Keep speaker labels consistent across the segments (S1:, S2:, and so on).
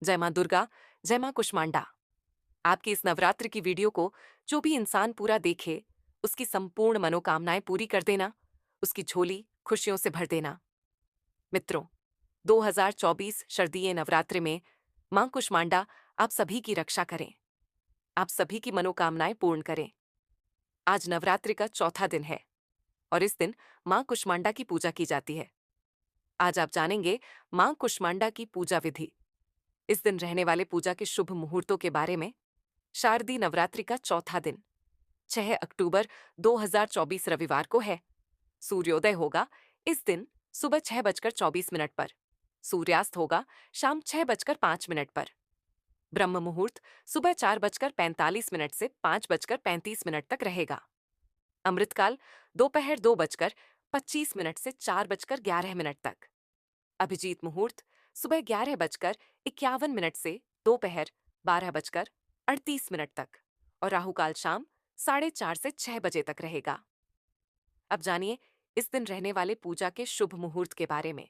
S1: जय माँ दुर्गा, जय माँ कुष्मांडा। आपकी इस नवरात्र की वीडियो को जो भी इंसान पूरा देखे, उसकी संपूर्ण मनोकामनाएं पूरी कर देना, उसकी झोली खुशियों से भर देना। मित्रों, 2024 शारदीय नवरात्रि में माँ कुष्मांडा आप सभी की रक्षा करें, आप सभी की मनोकामनाएं पूर्ण करें। आज नवरात्रि का चौथा दिन है और इस दिन माँ कुष्मांडा की पूजा की जाती है। आज आप जानेंगे माँ कुष्मांडा की पूजा विधि, इस दिन रहने वाले पूजा के शुभ मुहूर्तों के बारे में। शारदीय नवरात्रि का चौथा दिन 6 अक्टूबर 2024 रविवार को है। सूर्योदय होगा इस दिन सुबह 6:24 पर। सूर्यास्त होगा शाम 6:05 पर। ब्रह्म मुहूर्त सुबह 4:45 से 5:35 तक रहेगा। अमृतकाल दोपहर 2:25 से 4:11 तक। अभिजीत मुहूर्त सुबह 11:51 से दोपहर 12:38 तक और राहुकाल शाम 4:30 से 6 बजे तक रहेगा। अब जानिए इस दिन रहने वाले पूजा के शुभ मुहूर्त के बारे में।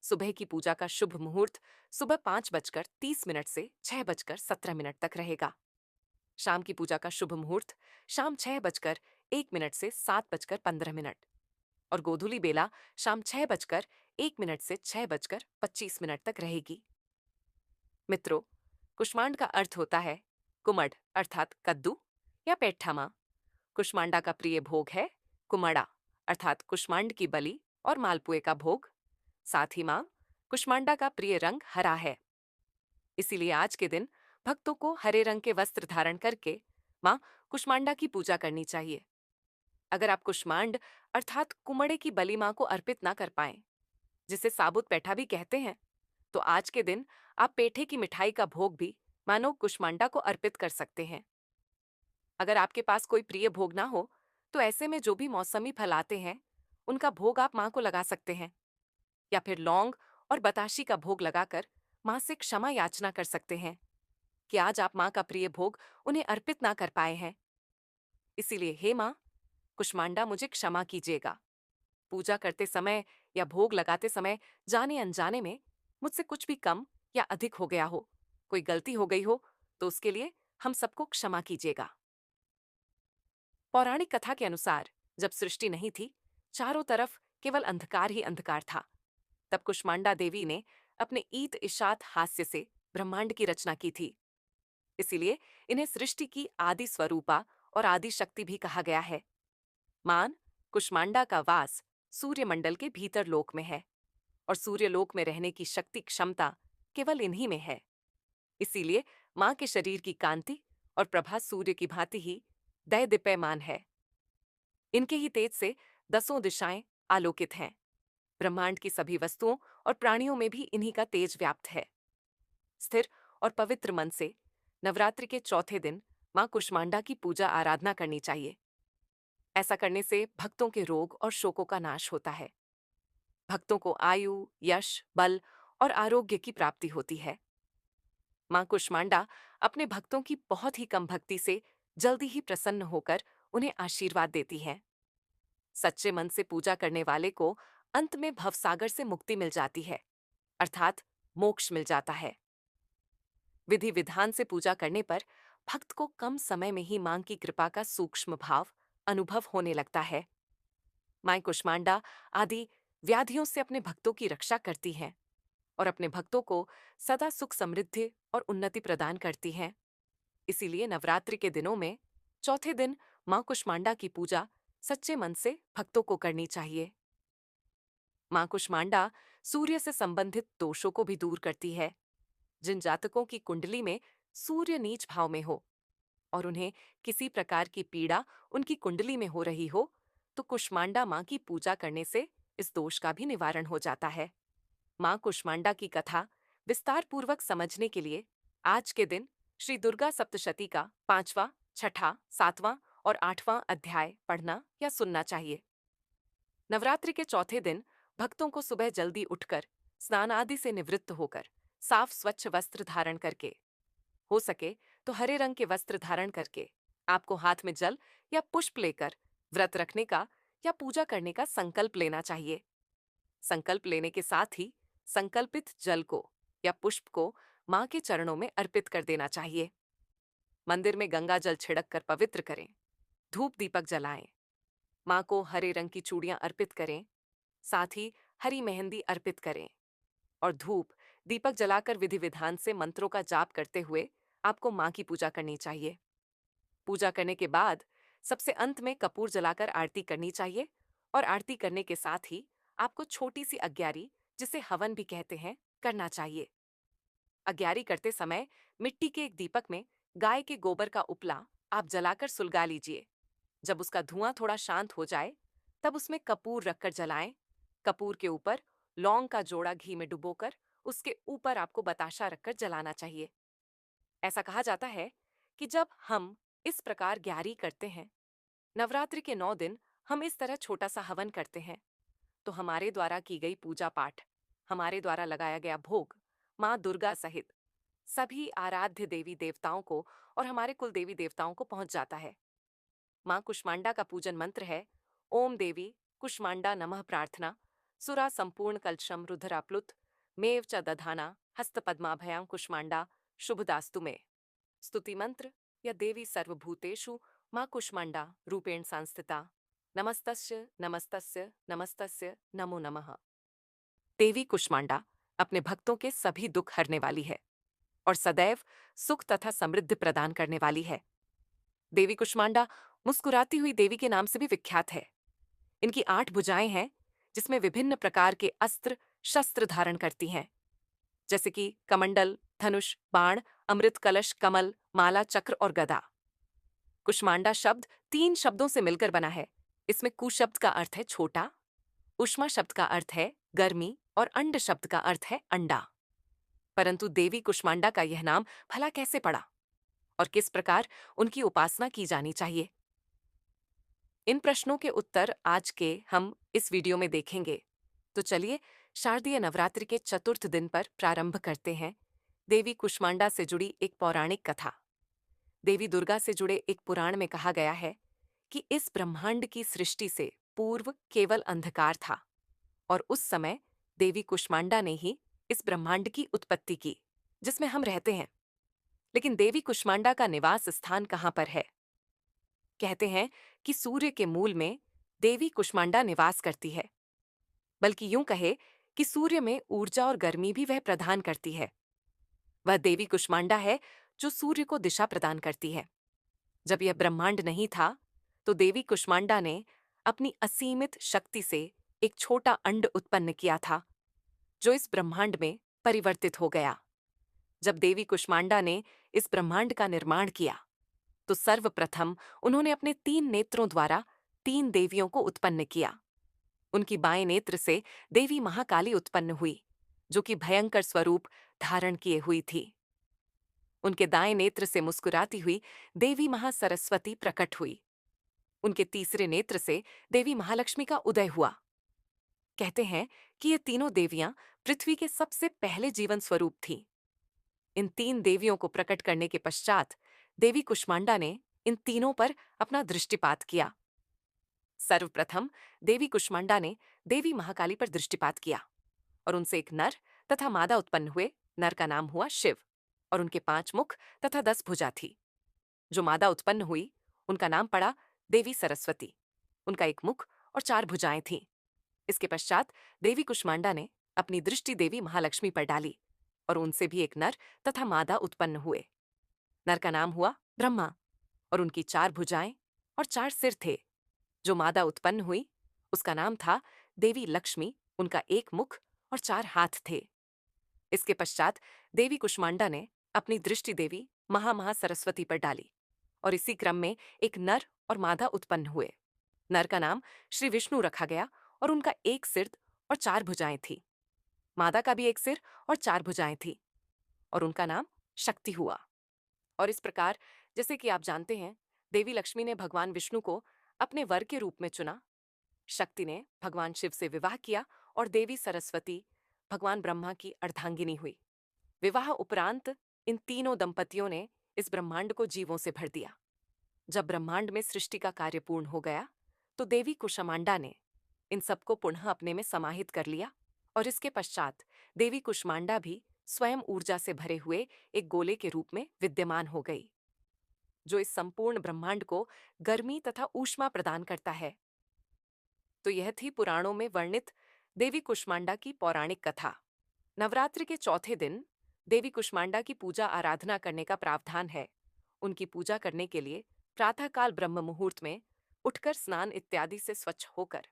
S1: सुबह की पूजा का शुभ मुहूर्त सुबह 5:30 से 6:17 तक रहेगा। शाम की पूजा का शुभ मुहूर्त शाम 6:01 से 7:15 और गोधूली बेला शाम 6:01 से 6:25 तक रहेगी। मित्रों, कुष्मांड का अर्थ होता है कुमड़ अर्थात कद्दू या पेट्ठा माँ। कुष्मांडा का प्रिय भोग है कुमड़ा अर्थात कुष्मांड की बलि और मालपुए का भोग। साथ ही माँ कुष्मांडा का प्रिय रंग हरा है, इसीलिए आज के दिन भक्तों को हरे रंग के वस्त्र धारण करके माँ कुष्मांडा की पूजा करनी चाहिए। अगर आप कुष्मांड अर्थात कुमड़े की बलि माँ को अर्पित ना कर पाएं, जिसे साबुत पेठा भी कहते हैं, तो आज के दिन आप पेठे की मिठाई का भोग भी मानो कुष्मांडा को अर्पित कर सकते हैं। अगर आपके पास कोई प्रिय भोग ना हो, तो ऐसे में जो भी मौसमी फल आते हैं, उनका भोग आप माँ को लगा सकते हैं या फिर लौंग और बताशी का भोग लगाकर माँ से क्षमा याचना कर सकते हैं कि आज आप माँ का प्रिय भोग उन्हें अर्पित ना कर पाए हैं। इसीलिए हे माँ कुष्मांडा, मुझे क्षमा कीजिएगा। पूजा करते समय या भोग लगाते समय जाने अनजाने में मुझसे कुछ भी कम या अधिक हो गया हो, कोई गलती हो गई हो, तो उसके लिए हम सबको क्षमा कीजिएगा। पौराणिक कथा के अनुसार जब सृष्टि नहीं थी, चारों तरफ केवल अंधकार ही अंधकार था, तब कुष्मांडा देवी ने अपने ईत इशात हास्य से ब्रह्मांड की रचना की थी। इसीलिए इन्हें सृष्टि की आदि स्वरूपा और आदि शक्ति भी कहा गया है। मान कुष्मांडा का वास सूर्यमंडल के भीतर लोक में है और सूर्यलोक में रहने की शक्ति क्षमता केवल इन्हीं में है। इसीलिए मां के शरीर की कांति और प्रभा सूर्य की भांति ही दैदीप्यमान है। इनके ही तेज से 10 दिशाएं आलोकित हैं। ब्रह्मांड की सभी वस्तुओं और प्राणियों में भी इन्हीं का तेज व्याप्त है। स्थिर और पवित्र मन से नवरात्रि के चौथे दिन मां कुष्मांडा की पूजा आराधना करनी चाहिए। ऐसा करने से भक्तों के रोग और शोकों का नाश होता है। भक्तों को आयु, यश, बल और आरोग्य की प्राप्ति होती है। मां कुष्मांडा अपने भक्तों की बहुत ही कम भक्ति से जल्दी ही प्रसन्न होकर उन्हें आशीर्वाद देती हैं। सच्चे मन से पूजा करने वाले को अंत में भवसागर से मुक्ति मिल जाती है, अर्थात मोक्ष मिल जाता है। विधि विधान से पूजा करने पर भक्त को कम समय में ही मां की कृपा का सूक्ष्म भाव अनुभव होने लगता है। मां कुष्मांडा आदि व्याधियों से अपने भक्तों की रक्षा करती हैं और अपने भक्तों को सदा सुख समृद्धि और उन्नति प्रदान करती हैं। इसीलिए नवरात्रि के दिनों में चौथे दिन मां कुष्मांडा की पूजा सच्चे मन से भक्तों को करनी चाहिए। मां कुष्मांडा सूर्य से संबंधित दोषों को भी दूर करती है। जिन जातकों की कुंडली में सूर्य नीच भाव में हो और उन्हें किसी प्रकार की पीड़ा उनकी कुंडली में हो रही हो, तो कुष्मांडा मां की पूजा करने से इस दोष का भी निवारण हो जाता है। मां कुष्मांडा की कथा विस्तार पूर्वक समझने के लिए आज के दिन श्री दुर्गा सप्तशती का 5वां, 6ठा, 7वां और 8वां अध्याय पढ़ना या सुनना चाहिए। नवरात्रि के चौथे दिन भक्तों को सुबह जल्दी उठकर स्नान आदि से निवृत्त होकर साफ स्वच्छ वस्त्र धारण करके, हो सके तो हरे रंग के वस्त्र धारण करके, आपको हाथ में जल या पुष्प लेकर व्रत रखने का या पूजा करने का संकल्प लेना चाहिए। संकल्प लेने के साथ ही संकल्पित जल को या पुष्प को मां के चरणों में अर्पित कर देना चाहिए। मंदिर में गंगा जल छिड़क कर पवित्र करें। धूप दीपक जलाएं। मां को हरे रंग की चूड़ियां अर्पित करें। साथ ही हरी मेहंदी अर्पित करें और धूप दीपक जलाकर विधि विधान से मंत्रों का जाप करते हुए आपको मां की पूजा करनी चाहिए। पूजा करने के बाद सबसे अंत में कपूर जलाकर आरती करनी चाहिए और आरती करने के साथ ही आपको छोटी सी अग्यारी, जिसे हवन भी कहते हैं, करना चाहिए। अग्यारी करते समय मिट्टी के एक दीपक में गाय के गोबर का उपला आप जलाकर सुलगा लीजिए। जब उसका धुआं थोड़ा शांत हो जाए तब उसमें कपूर रखकर जलाएं। कपूर के ऊपर लौंग का जोड़ा घी में डुबोकर उसके ऊपर आपको बताशा रखकर जलाना चाहिए। ऐसा कहा जाता है कि जब हम इस प्रकार ग्यारी करते हैं, नवरात्रि के 9 दिन हम इस तरह छोटा सा हवन करते हैं, तो हमारे द्वारा की गई पूजा पाठ, हमारे द्वारा लगाया गया भोग माँ दुर्गा सहित सभी आराध्य देवी देवताओं को और हमारे कुल देवी देवताओं को पहुंच जाता है। माँ कुष्मांडा का पूजन मंत्र है ओम देवी कुष्मांडा नमः प्रार्थना सुरा संपूर्ण कलशम रुद्राप्लुत मेव च दधाना हस्तपद्माभयां कुष्मांडा शुभदास्तु में। स्तुति मंत्र या देवी सर्वभूतेषु माँ कुष्मांडा रूपेण संस्थिता नमस्तस्य नमस्तस्य नमस्तस्य नमो नमः। देवी कुष्मांडा अपने भक्तों के सभी दुख हरने वाली है और सदैव सुख तथा समृद्धि प्रदान करने वाली है। देवी कुष्मांडा मुस्कुराती हुई देवी के नाम से भी विख्यात है। इनकी 8 भुजाएं हैं जिसमें विभिन्न प्रकार के अस्त्र शस्त्र धारण करती हैं, जैसे कि कमंडल, धनुष, बाण, अमृत कलश, कमल, माला, चक्र और गदा। कुष्मांडा शब्द 3 शब्दों से मिलकर बना है। इसमें कु शब्द का अर्थ है छोटा, उष्मा शब्द का अर्थ है गर्मी और अंड शब्द का अर्थ है अंडा। परंतु देवी कुष्मांडा का यह नाम भला कैसे पड़ा और किस प्रकार उनकी उपासना की जानी चाहिए? इन प्रश्नों के उत्तर आज के हम इस वीडियो में देखेंगे। तो चलिए शारदीय नवरात्रि के चतुर्थ दिन पर प्रारंभ करते हैं देवी कुष्मांडा से जुड़ी एक पौराणिक कथा। देवी दुर्गा से जुड़े एक पुराण में कहा गया है कि इस ब्रह्मांड की सृष्टि से पूर्व केवल अंधकार था और उस समय देवी कुष्मांडा ने ही इस ब्रह्मांड की उत्पत्ति की जिसमें हम रहते हैं। लेकिन देवी कुष्मांडा का निवास स्थान कहाँ पर है? कहते हैं कि सूर्य के मूल में देवी कुष्मांडा निवास करती है। बल्कि यूं कहे कि सूर्य में ऊर्जा और गर्मी भी वह प्रदान करती है। वह देवी कुष्मांडा है जो सूर्य को दिशा प्रदान करती है। जब यह ब्रह्मांड नहीं था तो देवी कुष्मांडा ने अपनी असीमित शक्ति से एक छोटा अंड उत्पन्न किया था जो इस ब्रह्मांड में परिवर्तित हो गया। जब देवी कुष्मांडा ने इस ब्रह्मांड का निर्माण किया तो सर्वप्रथम उन्होंने अपने 3 नेत्रों द्वारा 3 देवियों को उत्पन्न किया। उनकी बाएं नेत्र से देवी महाकाली उत्पन्न हुई जो कि भयंकर स्वरूप धारण किए हुई थी। उनके दाएं नेत्र से मुस्कुराती हुई देवी महासरस्वती प्रकट हुई। उनके तीसरे नेत्र से देवी महालक्ष्मी का उदय हुआ। कहते हैं कि ये तीनों देवियां पृथ्वी के सबसे पहले जीवन स्वरूप थीं। इन 3 देवियों को प्रकट करने के पश्चात देवी कुष्मांडा ने इन तीनों पर अपना दृष्टिपात किया। सर्वप्रथम देवी कुष्मांडा ने देवी महाकाली पर दृष्टिपात किया और उनसे एक नर तथा मादा उत्पन्न हुए। नर का नाम हुआ शिव और उनके 5 मुख तथा 10 भुजा थी। जो मादा उत्पन्न हुई उनका नाम पड़ा देवी सरस्वती। उनका 1 मुख और 4 भुजाएं थीं। इसके पश्चात देवी कुष्मांडा ने अपनी दृष्टि देवी महालक्ष्मी पर डाली और उनसे भी एक नर तथा मादा उत्पन्न हुए। नर का नाम हुआ ब्रह्मा और उनकी 4 भुजाएं और 4 सिर थे। जो मादा उत्पन्न हुई उसका नाम था देवी लक्ष्मी। उनका 1 मुख और 4 हाथ थे। इसके पश्चात देवी कुष्मांडा ने अपनी दृष्टि देवी महा सरस्वती पर डाली और इसी क्रम में एक नर और मादा उत्पन्न हुए। नर का नाम श्री विष्णु रखा गया और उनका 1 सिर और 4 भुजाएं थी। मादा का भी 1 सिर और 4 भुजाएं थी और उनका नाम शक्ति हुआ। और इस प्रकार जैसे कि आप जानते हैं, देवी लक्ष्मी ने भगवान विष्णु को अपने वर के रूप में चुना। शक्ति ने भगवान शिव से विवाह किया और देवी सरस्वती भगवान ब्रह्मा की अर्धांगिनी हुई। विवाह उपरांत इन तीनों दंपतियों ने इस ब्रह्मांड को जीवों से भर दिया। जब ब्रह्मांड में सृष्टि का कार्य पूर्ण हो गया तो देवी कुष्मांडा ने इन सबको पुनः अपने में समाहित कर लिया और इसके पश्चात देवी कुष्मांडा भी स्वयं ऊर्जा से भरे हुए एक गोले के रूप में विद्यमान हो गई, जो इस संपूर्ण ब्रह्मांड को गर्मी तथा ऊष्मा प्रदान करता है। तो यह थी पुराणों में वर्णित देवी कुष्मांडा की पौराणिक कथा। नवरात्रि के चौथे दिन देवी कुष्मांडा की पूजा आराधना करने का प्रावधान है। उनकी पूजा करने के लिए प्रातःकाल ब्रह्म मुहूर्त में उठकर स्नान इत्यादि से स्वच्छ होकर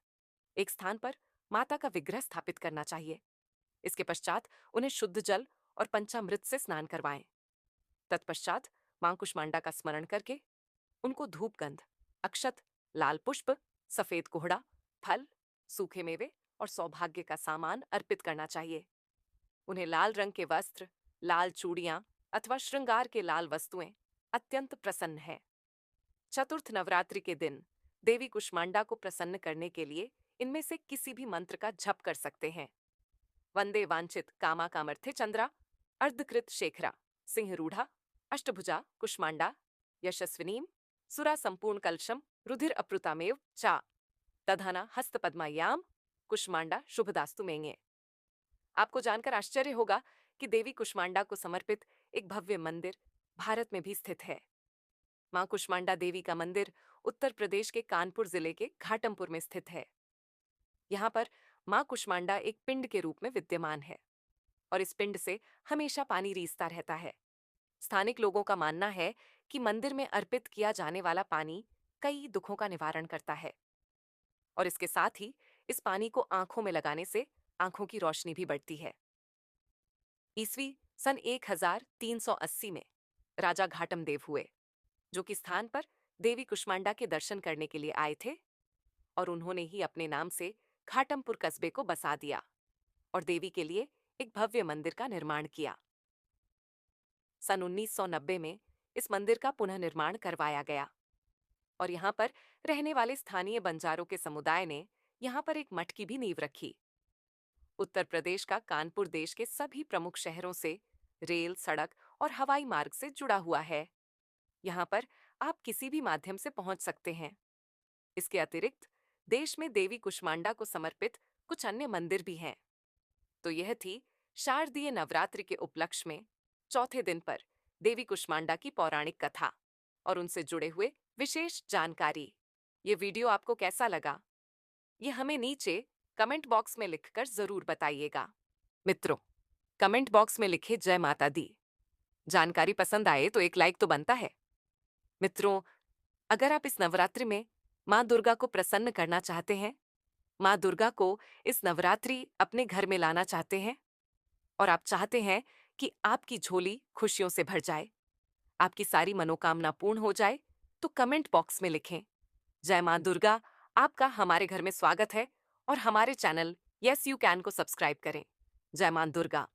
S1: एक स्थान पर माता का विग्रह स्थापित करना चाहिए। इसके पश्चात उन्हें शुद्ध जल और पंचामृत से स्नान करवाएं। तत्पश्चात मां कुष्मांडा का स्मरण करके उनको धूपगंध, अक्षत, लाल पुष्प, सफेद कोहड़ा, फल, सूखे मेवे और सौभाग्य का सामान अर्पित करना चाहिए। उन्हें लाल रंग के वस्त्र, लाल चूड़ियां अथवा श्रृंगार के लाल वस्तुएं अत्यंत प्रसन्न है। चतुर्थ नवरात्रि के दिन देवी कुष्मांडा को प्रसन्न करने के लिए इनमें से किसी भी मंत्र का जप कर सकते हैं। वंदे वांछित कामा कामर्थे चंद्रा, अर्धकृत शेखरा, सिंहरूढ़ा, अष्टभुजा कुष्मांडा, यशस्विनीम, सुरा संपूर्ण कलशम, रुधिर अप्रुतामेव चा, तधाना हस्त पद्मायाम, कुष्मांडा शुभदास्तु मेंगे। आपको जानकर आश्चर्य होगा कि देवी कुष्मांडा को समर्पित एक भव्य मंदिर भारत में भी स्थित है। मां कुष्मांडा देवी का मंदिर उत्तर प्रदेश के कानपुर जिले के घाटमपुर में स्थित है। यहाँ पर मां कुष्मांडा एक पिंड के रूप में विद्यमान है और इस पिंड से हमेशा पानी रीसता रहता है। स्थानिक लोगों का मानना है कि मंदिर में अर्पित किया जाने वाला पानी कई दुखों का निवारण करता है और इसके साथ ही इस पानी को आंखों में लगाने से आंखों की रोशनी भी बढ़ती है। ईस्वी सन 1380 में राजा घाटमदेव हुए, जो कि स्थान पर देवी कुष्मांडा के दर्शन करने के लिए आए थे और उन्होंने ही अपने नाम से घाटमपुर कस्बे को बसा दिया और देवी के लिए एक भव्य मंदिर का निर्माण किया। सन 1990 में इस मंदिर का पुनर्निर्माण करवाया गया और यहाँ पर रहने वाले स्थानीय बंजारों के समुदाय ने यहाँ पर एक मठ की भी नींव रखी। उत्तर प्रदेश का कानपुर देश के सभी प्रमुख शहरों से रेल, सड़क और हवाई मार्ग से जुड़ा हुआ है। यहाँ पर आप किसी भी माध्यम से पहुंच सकते हैं। इसके अतिरिक्त देश में देवी कुष्मांडा को समर्पित कुछ अन्य मंदिर भी हैं। तो यह थी शारदीय नवरात्रि के उपलक्ष्य में चौथे दिन पर देवी कुष्मांडा की पौराणिक कथा और उनसे जुड़े हुए विशेष जानकारी। ये वीडियो आपको कैसा लगा, ये हमें नीचे कमेंट बॉक्स में लिखकर जरूर बताइएगा। मित्रों, कमेंट बॉक्स में लिखे जय माता दी। जानकारी पसंद आए तो एक लाइक तो बनता है। मित्रों, अगर आप इस नवरात्रि में मां दुर्गा को प्रसन्न करना चाहते हैं, मां दुर्गा को इस नवरात्रि अपने घर में लाना चाहते हैं और आप चाहते हैं कि आपकी झोली खुशियों से भर जाए, आपकी सारी मनोकामना पूर्ण हो जाए, तो कमेंट बॉक्स में लिखें जय मां दुर्गा। आपका हमारे घर में स्वागत है और हमारे चैनल यस यू कैन को सब्सक्राइब करें। जय मां दुर्गा।